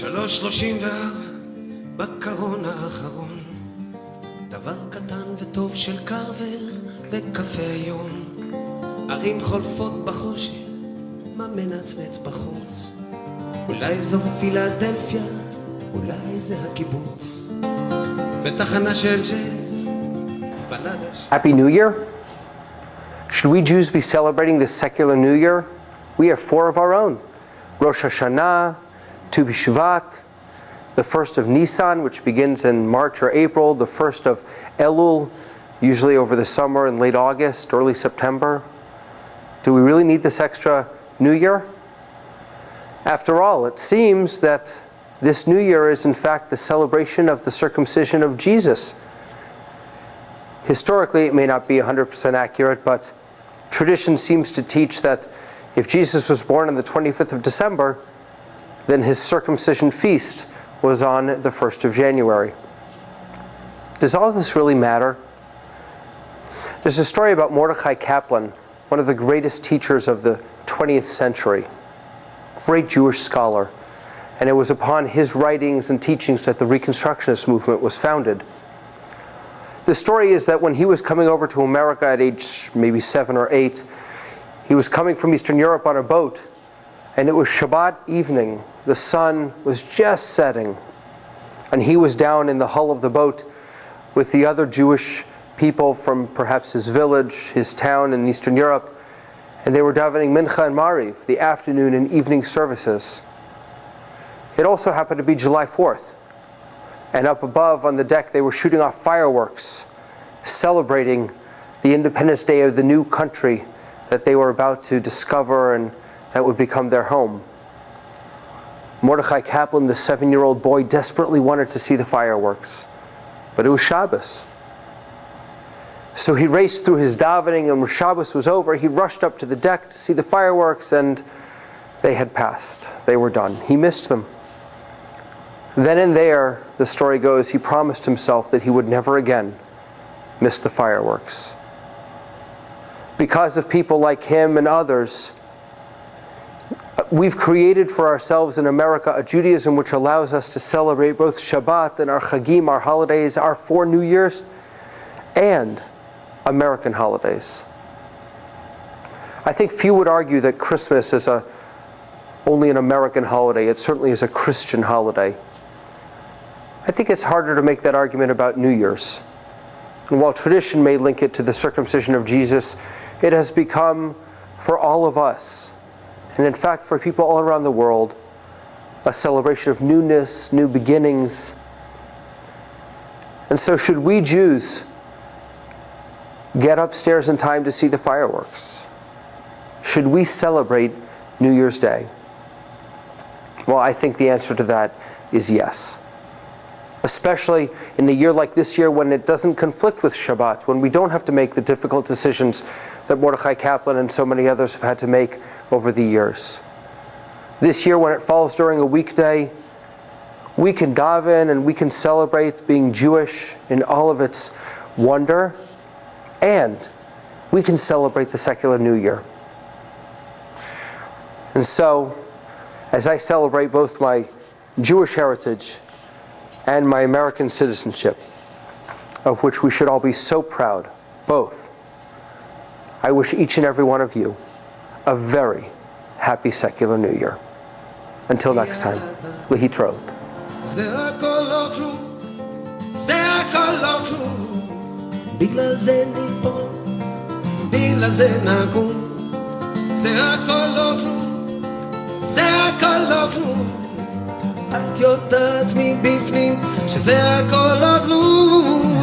3:34 בקרון האחרון, דבר קטן וטוב של קרבר וקפה היום, ערים חולפות בחושך, מה מנצנץ בחוץ, אולי זו פילדלפיה, אולי זה הקיבוץ, בתחנה של ג'אז בלדש. Happy New Year. Should we Jews be celebrating this secular New Year? We have 4 of our own. Rosh Hashanah, Tu B'Shvat, the 1st of Nisan, which begins in March or April, the 1st of Elul, usually over the summer in late August, early September. Do we really need this extra New Year? After all, it seems that this New Year is in fact the celebration of the circumcision of Jesus. Historically, it may not be 100% accurate, but tradition seems to teach that if Jesus was born on the 25th of December, then his circumcision feast was on the 1st of January. Does all this really matter? There's a story about Mordecai Kaplan, one of the greatest teachers of the 20th century, great Jewish scholar, and it was upon his writings and teachings that the Reconstructionist movement was founded. The story is that when he was coming over to America at age maybe 7 or 8, he was coming from Eastern Europe on a boat, and it was Shabbat evening. The sun was just setting, and he was down in the hull of the boat with the other Jewish people from perhaps his village, his town in Eastern Europe, and they were davening Mincha and Mariv, the afternoon and evening services. It also happened to be July 4th, and up above on the deck they were shooting off fireworks, celebrating the Independence Day of the new country that they were about to discover and that would become their home. Mordecai Kaplan, the 7-year-old boy, desperately wanted to see the fireworks, but it was Shabbos. So he raced through his davening, and when Shabbos was over, he rushed up to the deck to see the fireworks, and they had passed. They were done. He missed them. Then and there, the story goes, he promised himself that he would never again miss the fireworks. Because of people like him and others, we've created for ourselves in America a Judaism which allows us to celebrate both Shabbat and our Chagim, our holidays, our 4 New Years, and American holidays. I think few would argue that Christmas is only an American holiday. It certainly is a Christian holiday. I think it's harder to make that argument about New Year's. And while tradition may link it to the circumcision of Jesus, it has become, for all of us, and in fact for people all around the world, a celebration of newness, new beginnings. And so should we Jews get upstairs in time to see the fireworks? Should we celebrate New Year's Day? Well, I think the answer to that is yes. Especially in a year like this year when it doesn't conflict with Shabbat, when we don't have to make the difficult decisions that Mordecai Kaplan and so many others have had to make over the years. This year, when it falls during a weekday, we can daven and we can celebrate being Jewish in all of its wonder, and we can celebrate the secular New Year. And so, as I celebrate both my Jewish heritage and my American citizenship, of which we should all be so proud, both, I wish each and every one of you a very happy secular New Year. Until next time, להתראות. זה הכל לא כלום, זה הכל לא כלום, בגלל זה ניפול, בגלל זה נקום, זה הכל לא כלום, זה הכל לא כלום, את יודעת מבפנים שזה הכל לא כלום.